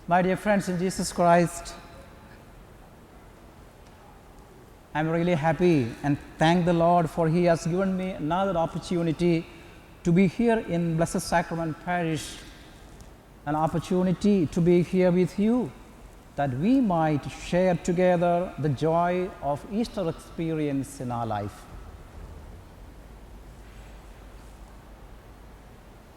My dear friends in Jesus Christ, I am really happy and thank the Lord for He has given me another opportunity to be here in Blessed Sacrament Parish, an opportunity to be here with you that we might share together the joy of Easter experience in our life.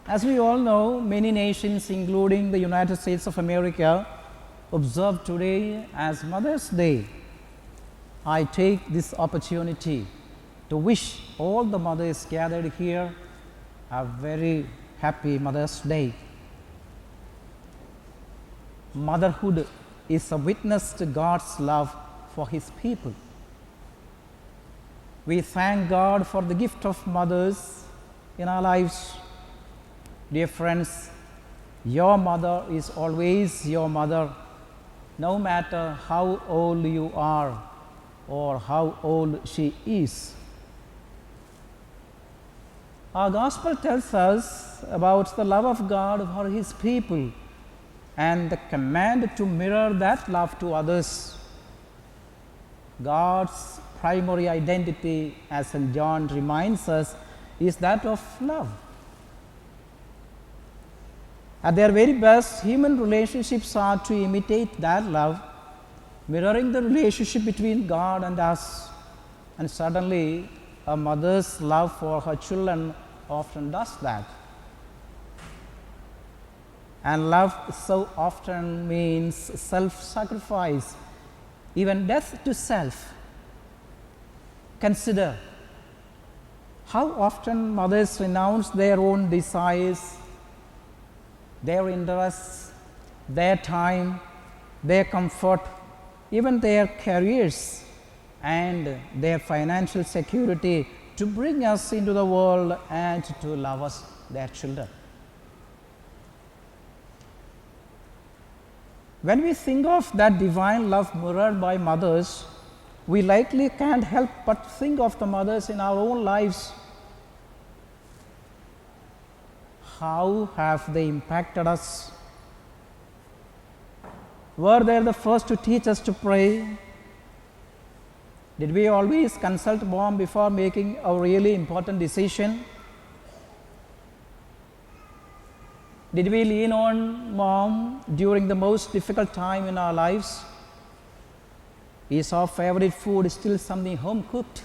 As we all know, many nations, including the United States of America, observe today as Mother's Day. I take this opportunity to wish all the mothers gathered here a very happy Mother's Day. Motherhood is a witness to God's love for His people. We thank God for the gift of mothers in our lives. Dear friends, your mother is always your mother, no matter how old you are or how old she is. Our Gospel tells us about the love of God for His people and the command to mirror that love to others. God's primary identity, as St. John reminds us, is that of love. At their very best, human relationships are to imitate that love, mirroring the relationship between God and us. And suddenly, a mother's love for her children often does that. And love so often means self-sacrifice, even death to self. Consider how often mothers renounce their own desires, their interests, their time, their comfort, even their careers and their financial security to bring us into the world and to love us, their children. When we think of that divine love mirrored by mothers, we likely can't help but think of the mothers in our own lives. How have they impacted us? Were they the first to teach us to pray? Did we always consult mom before making a really important decision? Did we lean on mom during the most difficult time in our lives? Is our favorite food still something home cooked?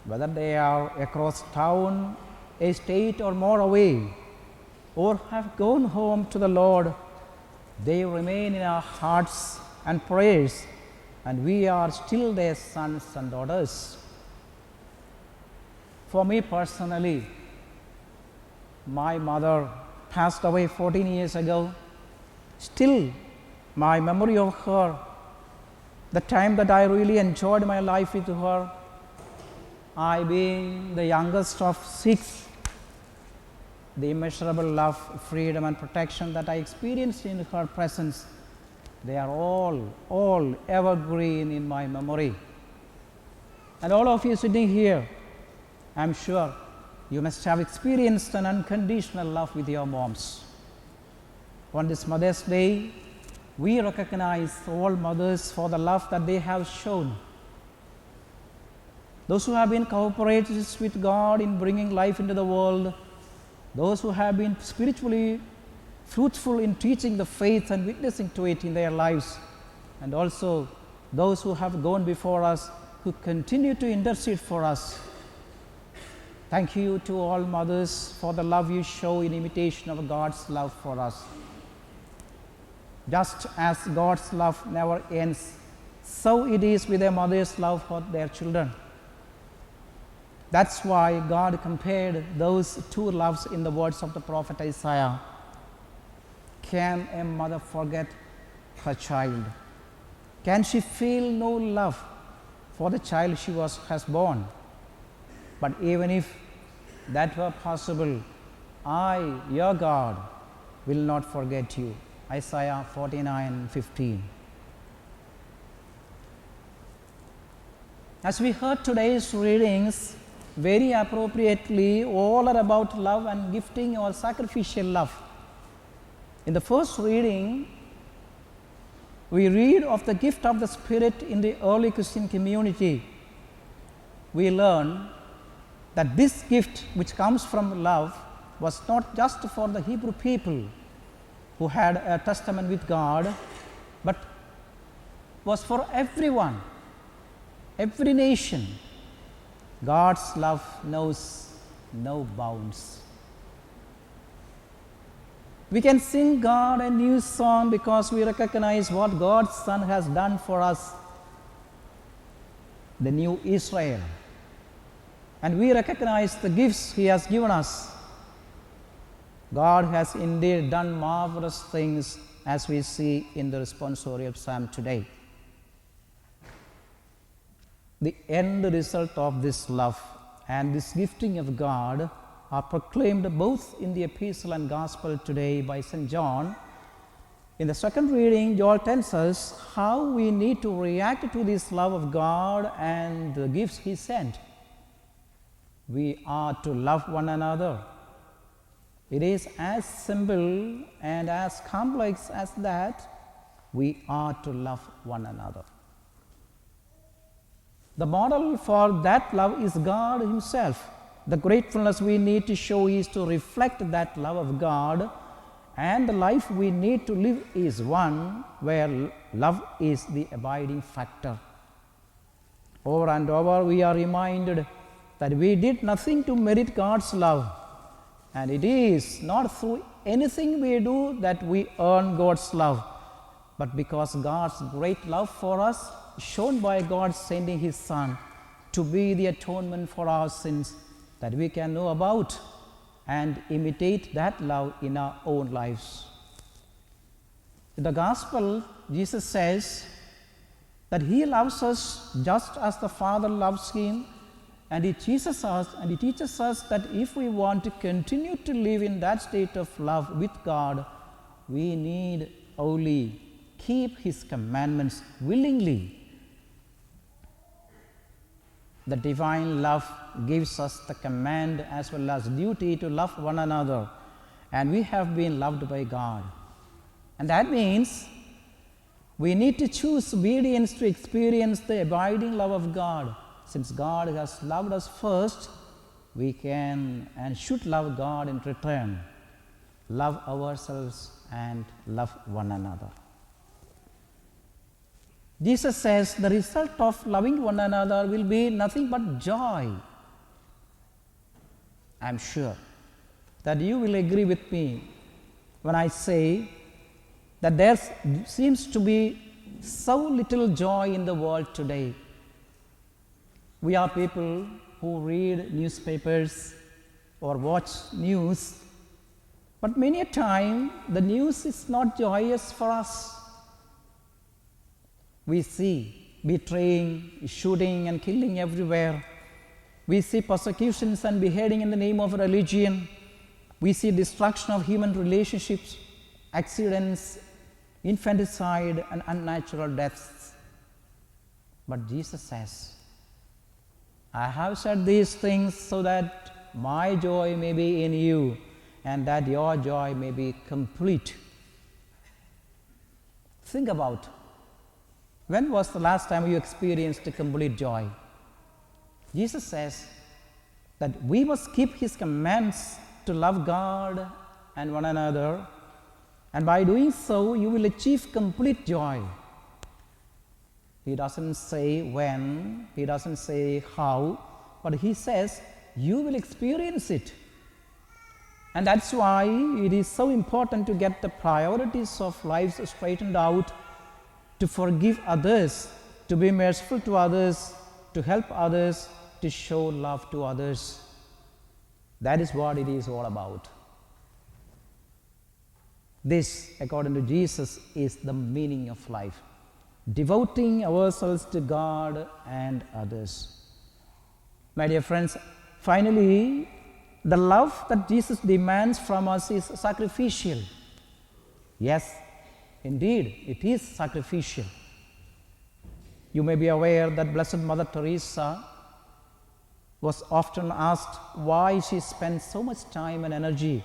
Whether they are across town, a state or more away, or have gone home to the Lord, they remain in our hearts and prayers, and we are still their sons and daughters. For me personally, my mother passed away 14 years ago. Still, my memory of her, the time that I really enjoyed my life with her, I being the youngest of 6, the immeasurable love, freedom and protection that I experienced in her presence, they are all evergreen in my memory. And all of you sitting here, I am sure you must have experienced an unconditional love with your moms. On this Mother's Day, we recognize all mothers for the love that they have shown. Those who have been cooperators with God in bringing life into the world, those who have been spiritually fruitful in teaching the faith and witnessing to it in their lives, and also those who have gone before us, who continue to intercede for us. Thank you to all mothers for the love you show in imitation of God's love for us. Just as God's love never ends, so it is with a mother's love for their children. That's why God compared those two loves in the words of the prophet Isaiah. Can a mother forget her child? Can she feel no love for the child she has born? But even if that were possible, I, your God, will not forget you. Isaiah 49:15. As we heard today's readings, very appropriately, all are about love and gifting or sacrificial love. In the first reading, we read of the gift of the Spirit in the early Christian community. We learn that this gift, which comes from love, was not just for the Hebrew people who had a testament with God, but was for everyone, every nation. God's love knows no bounds. We can sing God a new song because we recognize what God's Son has done for us, the new Israel. And we recognize the gifts He has given us. God has indeed done marvelous things, as we see in the responsorial psalm today. The end result of this love and this gifting of God are proclaimed both in the epistle and gospel today by St. John. In the second reading, John tells us how we need to react to this love of God and the gifts He sent. We are to love one another. It is as simple and as complex as that. We are to love one another. The model for that love is God Himself. The gratefulness we need to show is to reflect that love of God, and the life we need to live is one where love is the abiding factor. Over and over we are reminded that we did nothing to merit God's love, and it is not through anything we do that we earn God's love, but because God's great love for us is shown by God sending His Son to be the atonement for our sins, that we can know about and imitate that love in our own lives. In the Gospel, Jesus says that He loves us just as the Father loves Him, and He teaches us that if we want to continue to live in that state of love with God, we need only keep His commandments willingly. The divine love gives us the command as well as duty to love one another, and we have been loved by God. And that means we need to choose obedience to experience the abiding love of God. Since God has loved us first, we can and should love God in return, love ourselves and love one another. Jesus says the result of loving one another will be nothing but joy. I am sure that you will agree with me when I say that there seems to be so little joy in the world today. We are people who read newspapers or watch news, but many a time the news is not joyous for us. We see betraying, shooting and killing everywhere. We see persecutions and beheading in the name of religion. We see destruction of human relationships, accidents, infanticide and unnatural deaths. But Jesus says, I have said these things so that my joy may be in you and that your joy may be complete. Think about, when was the last time you experienced a complete joy? Jesus says that we must keep His commands to love God and one another, and by doing so you will achieve complete joy. He doesn't say when, He doesn't say how, but He says you will experience it. And that's why it is so important to get the priorities of life straightened out, to forgive others, to be merciful to others, to help others, to show love to others. That is what it is all about. This, according to Jesus, is the meaning of life, devoting ourselves to God and others. My dear friends, finally, the love that Jesus demands from us is sacrificial. Yes, indeed, it is sacrificial. You may be aware that Blessed Mother Teresa was often asked why she spent so much time and energy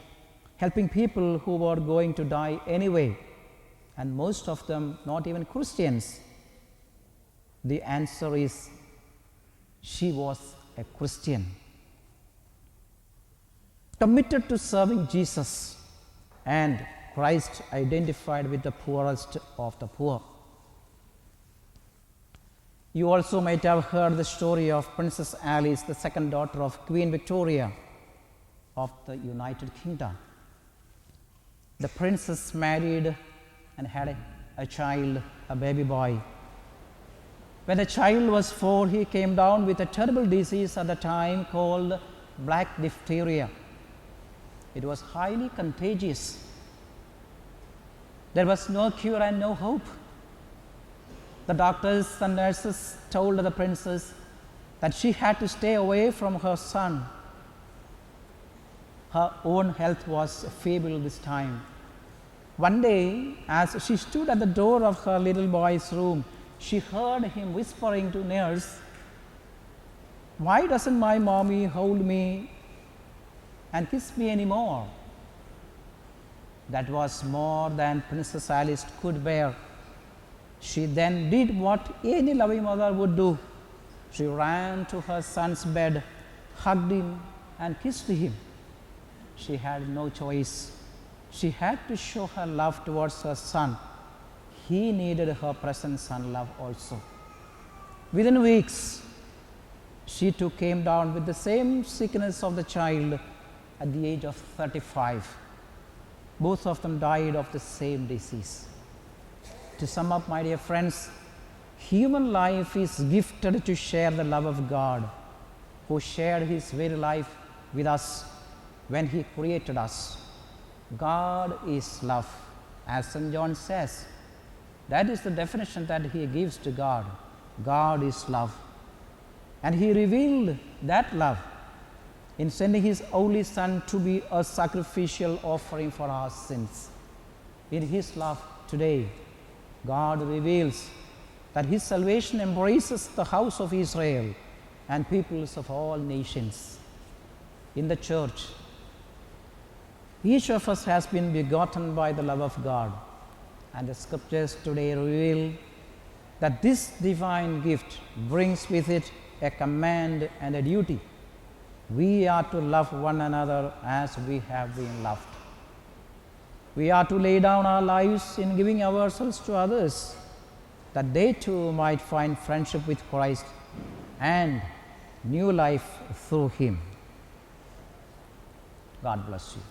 helping people who were going to die anyway, and most of them not even Christians? The answer is she was a Christian, committed to serving Jesus, and Christ identified with the poorest of the poor. You also might have heard the story of Princess Alice, the second daughter of Queen Victoria of the United Kingdom. The princess married and had a child, a baby boy. When the child was 4, he came down with a terrible disease at the time called black diphtheria. It was highly contagious. There was no cure and no hope. The doctors and nurses told the princess that she had to stay away from her son. Her own health was feeble this time. One day, as she stood at the door of her little boy's room, she heard him whispering to nurse, "Why doesn't my mommy hold me and kiss me anymore?" That was more than Princess Alice could bear. She then did what any loving mother would do. She ran to her son's bed, hugged him, and kissed him. She had no choice. She had to show her love towards her son. He needed her presence and love also. Within weeks, she too came down with the same sickness of the child at the age of 35. Both of them died of the same disease. To sum up, my dear friends, human life is gifted to share the love of God, who shared his very life with us when he created us. God is love, as St. John says. That is the definition that he gives to God. God is love. And he revealed that love in sending his only Son to be a sacrificial offering for our sins. In his love today, God reveals that his salvation embraces the house of Israel and peoples of all nations. In the church, each of us has been begotten by the love of God, and the scriptures today reveal that this divine gift brings with it a command and a duty. We are to love one another as we have been loved. We are to lay down our lives in giving ourselves to others, that they too might find friendship with Christ and new life through him. God bless you.